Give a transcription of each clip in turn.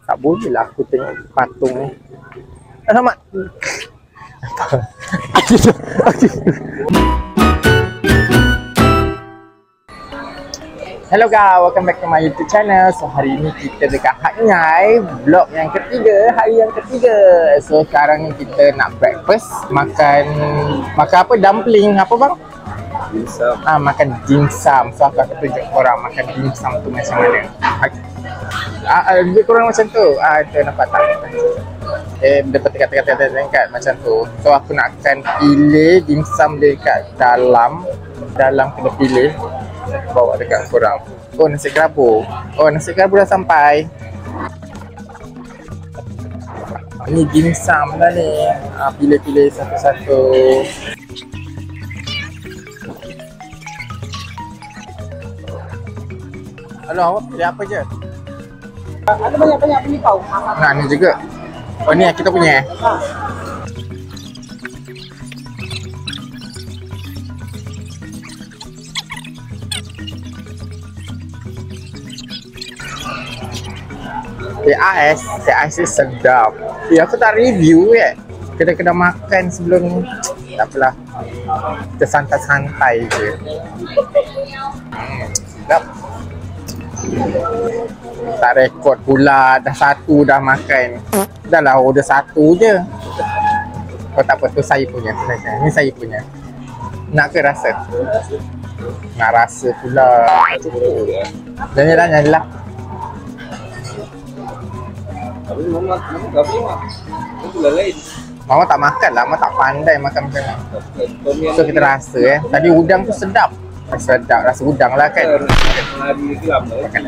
Tak boleh lah aku tengok patung ni. Selamat. Hello guys, welcome back to my YouTube channel. So hari ni kita dekat Hak Nyai, vlog yang ketiga, hari yang ketiga. So sekarang ni kita nak breakfast, makan apa, dumpling apa bang? Dimsum. Makan dimsum. So aku akan tunjuk korang makan dimsum tu macam mana. Lebih kurang macam tu. Itu nampak tak? Dekat tingkat macam tu. So aku nak akan pilih dimsum dekat dalam kena pilih. Bawa dekat korang. Oh, nasi kerabu. Oh, nasi kerabu dah sampai. Ni dimsum dah ni. Pilih-pilih satu-satu. Halo, awak pilih apa je? Ada banyak-banyak pilih kau. Nah, ni juga. Oh, ni kita punya. TAS ni sedap. Aku tak review kedai-kedai makan sebelum ni. Tak apalah. Kita santai-santai je. Sedap. Tak rekod pula. Dah satu dah makan. Dah lah order satu je. Oh tak apa, tu saya punya. Ni saya punya. Nak ke rasa? Nak rasa pula. Janganlah. Tapi mama tak boleh mak. Itu lah lain. Mama tak makan lah, Mama tak pandai makan macam ni. So kita rasa Tadi udang tu sedap. Sedap, rasa udang lah kan. Hari geram lah. Makan.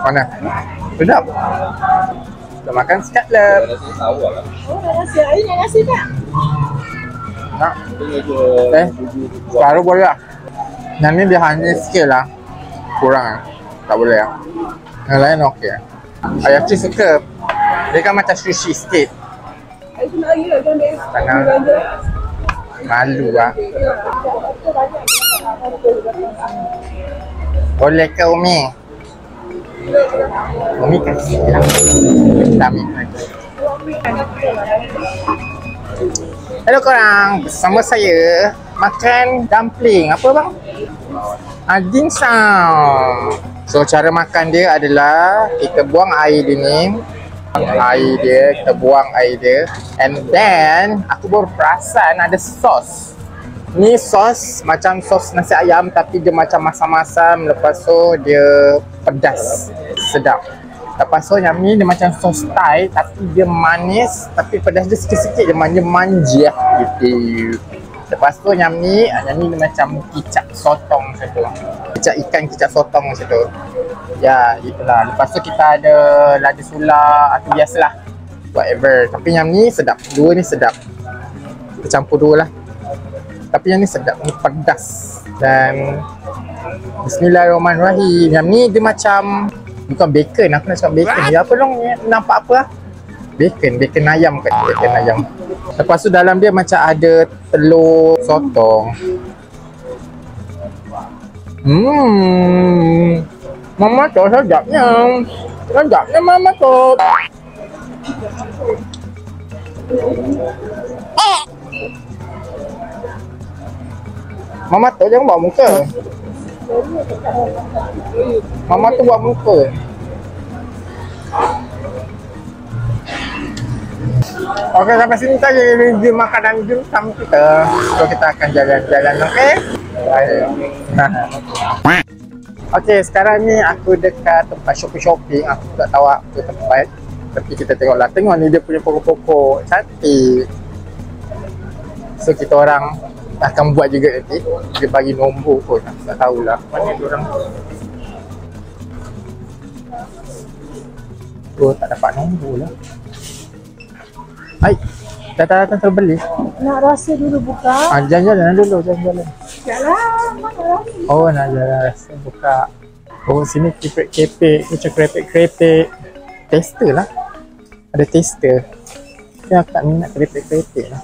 Mana? Sedap. Kita makan sekejap lah. Rasa sawah lah. Oh, dah rasa. Ini nak rasa tak? Nak? Separuh boleh lah. Yang ni dia hanya sikit lah. Kurang lah. Tak boleh lah. Yang lain okey lah. Ayaki suka. Dia kan macam sushi sikit. Itu nak lagi lah. Tangan. Malu lah. Boleh ke Umi? Umi kasih lah. Kita ambil lagi. Hello korang, bersama saya makan dumpling. Apa bang? Dimsum. So cara makan dia adalah kita buang air dia ni. Kita buang air dia. And then aku baru perasan ada sos. Ni sos macam sos nasi ayam tapi dia macam masam-masam. Lepas tu dia pedas. Sedap. Lepas tu yang ni dia macam sos Thai tapi dia manis tapi pedas dia sikit-sikit je, manja gitu. Lepas tu yang ni dia macam kicap sotong macam tu. Kicap ikan, kicap sotong macam tu. Ya, itulah. Lepas tu kita ada lada sula atau biasalah. Whatever. Tapi yang ni sedap. Dua ni sedap. Kita campur dua lah. Tapi yang ni sedap. Ni pedas. Dan Bismillahirrahmanirrahim. Yang ni dia macam bukan bacon, aku nak cakap bacon. Ya apa dong, nampak apa lah? Bacon ayam kan, bacon ayam. Lepas tu dalam dia macam ada telur sotong. Mama tu sedapnya. Sedapnya mama tu. Mama tu jangan bawa muka. Mama tu buat muka. Okey, sampai sini saja review makanan dimsum kita. So kita akan jalan-jalan, okey? Okey, sekarang ni aku dekat tempat shopping. Aku tak tahu apa tempat. Tapi kita tengoklah. Tengok ni dia punya pokok-pokok cantik. So kita orang akan buat juga nanti. Dia bagi nombor pun. Aku tak tahulah mana dia orang. Oh, tak dapat nombor lah. Hai, datang terbeli. Nak rasa dulu buka. Jalan-jalan dulu, jalan-jalan. Jalan, mana lagi? Oh, nak jalan rasa buka. Oh, sini krepek-krepek, macam krepek-krepek. Tester lah. Ada tester. Tapi aku tak minat krepek-krepek lah.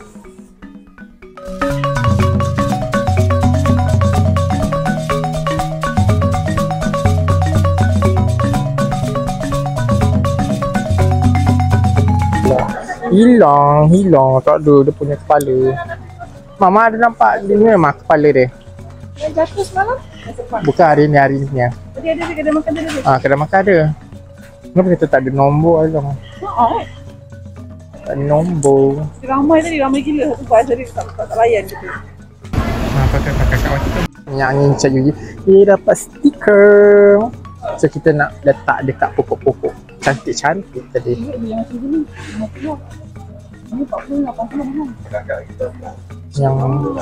Hilang. Tak ada dia punya kepala. Mama ada nampak dia ni memang kepala dia. Yang jatuh semalam? Bukan hari ni punya. Tadi ada di kedai makan tadi. Kedai makan ada. Kenapa kita tak ada nombor Alam? Tak ada nombor. Ramai gila. Satu bas tadi tak layan gitu. Pakai kawan kita. Yang ni Cik Yuji. Dia dapat stiker. So kita nak letak dekat pokok-pokok. Cantik-cantik tadi. Yang macam gini. 50. Ini 40, 80 mahal.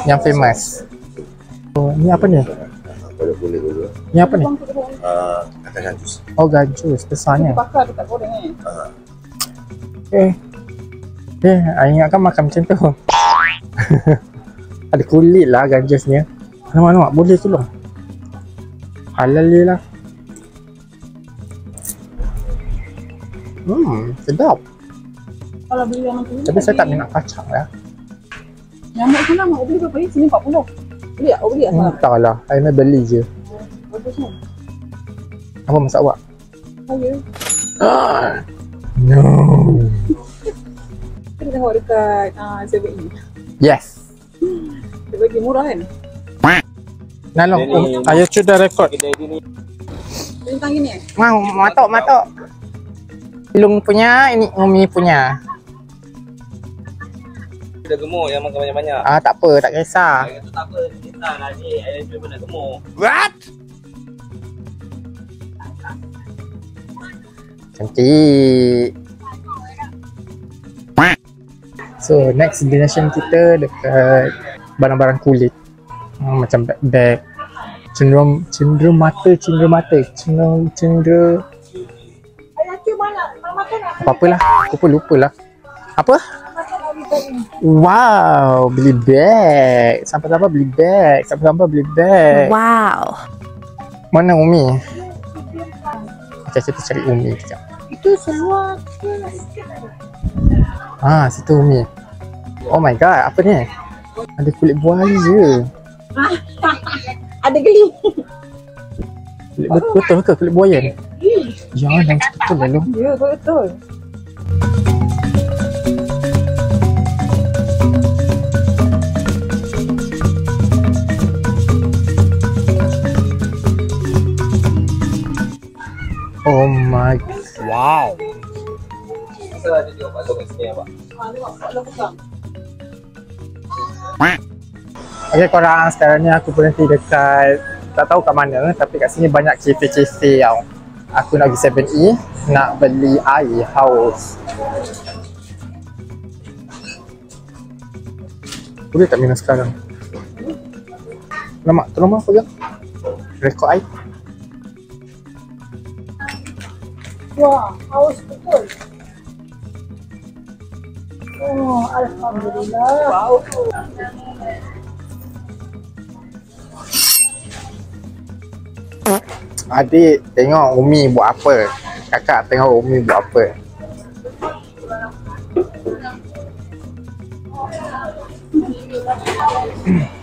Yang famous. Oh, ni apa ni? Boleh dulu. Ni apa ni? Akan ganjus. Oh, gajus besarnya. Bakar dia tak goreng I ingatkan makan macam tu. Ada kulit lah gajusnya. Alamak, boleh tu lah. Halal dia lah. Sedap. Kalau beli yang macam ni. Tapi saya tak minat kacang lah. Nyamuk sana mau beli berapa? Sini 40. Beli tak? Beli tak? Tak lah, I nak beli je. Bagus kan? Apa masak awak? Saya. No. Kita tengok dekat 7E. Yes. Dia bagi murah kan? Nalong, ayo sudah rekod. Bintang gini Mau, matok. Ilung punya, ini Umi punya. Dah gemuk yang makan banyak-banyak. Tak apa, tak kisah. Itu tak apa, kita lah ni. Ayah cuba pun nak gemuk. What? Cantik. So next destination kita dekat barang-barang kulit. Macam bag-bag. Cendera mata. Apa-apalah, aku pun lupa lah. Apa? Wow, beli bag. Sampai-sampai beli bag. Wow. Mana Umi? Kita cari Umi sekejap. Itu seluar. Situ Umi. Oh my god, apa ni? Ada kulit buaya. Ada geli. Betul ke kulit buaya ni? Jangan betul lalu. Ya, betul. Oh my. Wow. Masa ada tengok masuk kat sini abang. Tengok kalau bukan. Okay korang, sekarang ni aku berhenti dekat, tak tahu kat mana, tapi kat sini banyak kafe-kafe tau. Aku nak pergi 7E, nak beli air haus. Boleh tak minum sekarang? Lemak, tolong apa je? Rekod air. Wah, haus betul. Oh, alhamdulillah. Wow. Adik tengok Umi buat apa. Kakak tengok Umi buat apa.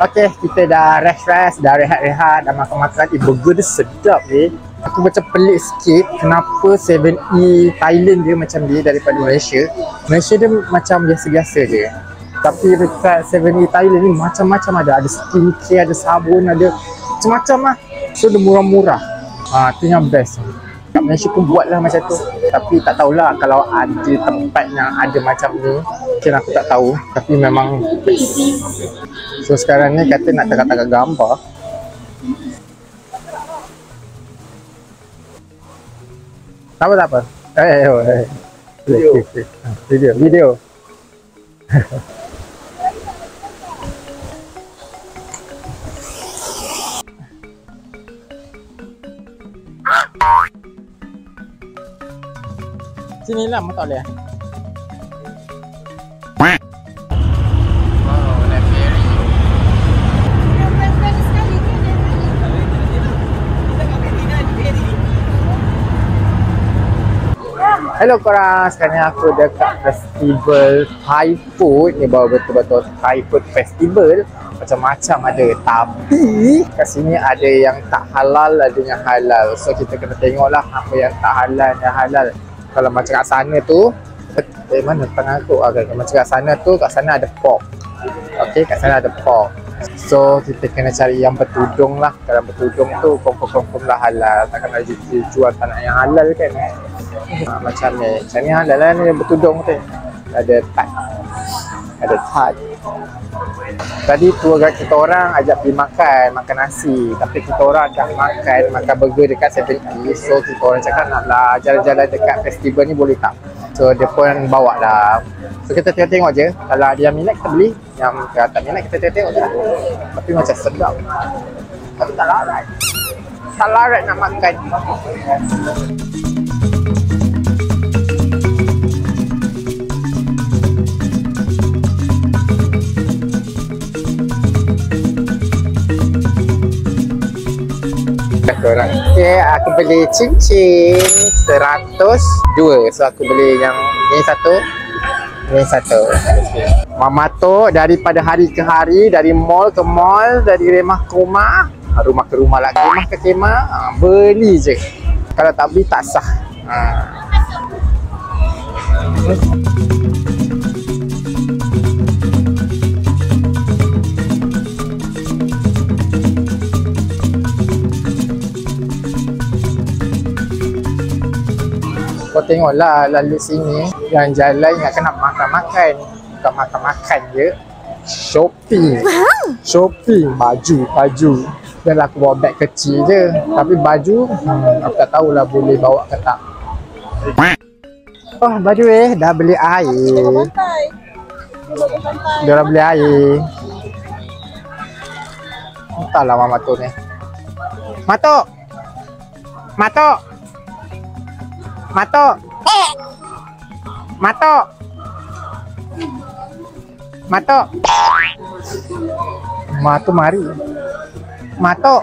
Okay, kita dah rest-rest, dah rehat-rehat, dah makan-makan. Burger dia sedap Aku macam pelik sikit kenapa 7E Thailand dia macam dia daripada Malaysia. Malaysia dia macam biasa-biasa je. Tapi dekat 7E Thailand ni macam-macam ada. Ada skincare, ada sabun, ada macam-macam lah. So dia murah-murah. Tu yang best. Kat Malaysia pun buatlah macam tu. Tapi tak tahulah kalau ada tempat yang ada macam ni. Mungkin aku tak tahu. Tapi memang best. So sekarang ni kata nak tengok-tengok gambar. Tak apa. Video. Sini lah, tak boleh. Hello korang, sekarang ni aku dekat festival Thai food. Ni baru betul-betul Thai food festival. Macam-macam ada. Tapi kat sini ada yang tak halal, ada yang halal. So kita kena tengok lah apa yang tak halal, yang halal. Kalau macam kat sana tu, mana tengah aku? Macam kat sana tu, kat sana ada pork. Okay, kat sana ada pork. So kita kena cari yang bertudung lah. Kalau bertudung tu confirm lah halal. Takkan ada jual tanah yang halal kan. Macam ni halal lah ni yang bertudung tu. Ada tat. Ada tat. Tadi tour guide kita orang ajak pergi makan nasi. Tapi kita orang dah makan burger dekat 7-Eleven. So kita orang cakap naklah jalan-jalan dekat festival ni boleh tak? So dia pun bawa lah. So kita tengok je. Kalau dia minat kita beli. Yang tak minat kita tengok je lah. Tapi macam sedap. Tapi tak larat. Tak larat nak makan. Okay, aku beli cincin 102. So aku beli yang ni satu. Mama tu daripada hari ke hari, dari mall ke mall, dari rumah ke rumah, rumah ke rumah lagi, kemah ke kemah, beli je. Kalau tak beli tak sah. Kau tengoklah lalu sini yang jalan ingatkan nak makan-makan. Bukan makan-makan je. Shopping baju. Dan aku bawa beg kecil je. Tapi baju aku tak tahulah boleh bawa ke tak. Oh baju dah beli air. Dia dah beli air. Entahlah mama tu ni. Matok. Matok mari. Matok.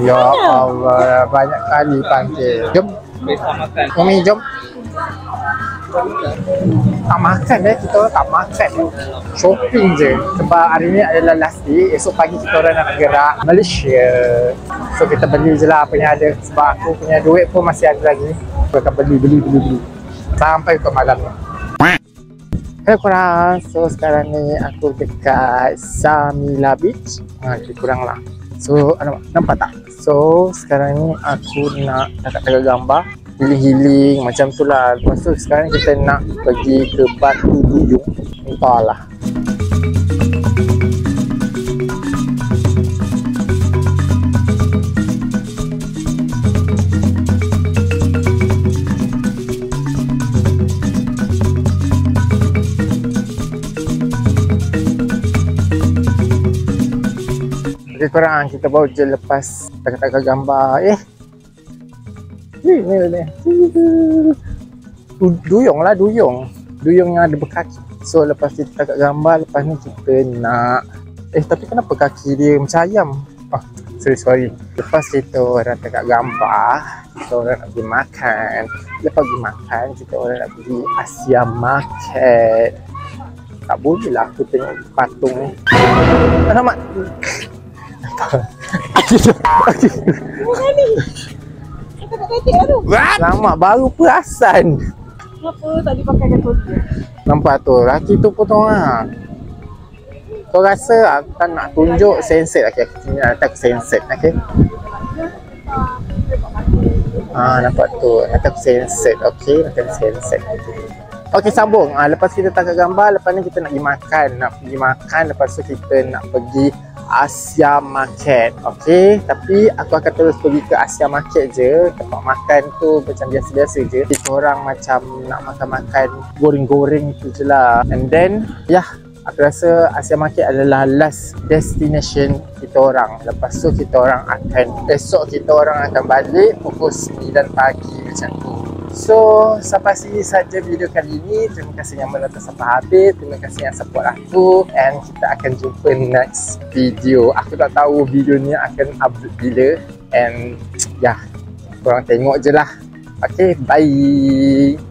Ya Allah, banyak kali panggil. Jom. Umi jom. Tak makan kita orang tak makan. Shopping je. Sebab hari ni adalah last day. Esok pagi kita orang nak gerak Malaysia. So kita beli je lah apa yang ada. Sebab aku punya duit pun masih ada lagi. Aku akan beli. Sampai ke malam ni. Hello korang. So sekarang ni aku dekat Samila Beach. Lebih kurang lah. So nampak tak? So sekarang ni aku nak tagak gambar, healing macam tu lah. Lepas tu sekarang kita nak pergi ke Batu Duyung. Entahlah. Okay korang, kita bawa je lepas tagak gambar. Duyung lah, duyung yang ada berkaki. So lepas kita tagak gambar, lepas ni kita nak tapi kenapa kaki dia macam ayam? Sorry. Lepas kita orang tagak gambar, kita orang nak pergi makan. Lepas pergi makan, kita orang nak pergi Asia Market. Tak boleh lah aku tengok patung ni. Alamak. Selamat, baru perasan. Kenapa tak dipakai kata dia? Nampak tu, laki tu potong lah. Kau rasa aku tak nak tunjuk senset. Okay, sini letak senset. Okay. Nampak tu, letak senset. Okay, letak senset. Okay, sambung. Lepas kita tangkap gambar, lepas ni kita nak pergi makan. Lepas tu kita nak pergi Asia Market. Okay, tapi aku akan terus pergi ke Asia Market je. Tempat makan tu macam biasa-biasa je. Kita orang macam nak makan-makan goreng-goreng tu je lah. And then aku rasa Asia Market adalah last destination kita orang. Lepas tu kita orang akan, esok kita orang akan balik pukul 9 pagi macam tu. So sampai sini saja video kali ini. Terima kasih yang menonton sampai habis. Terima kasih yang support aku. And kita akan jumpa next video. Aku tak tahu video ni akan upload bila. And korang tengok je lah. Okay, bye.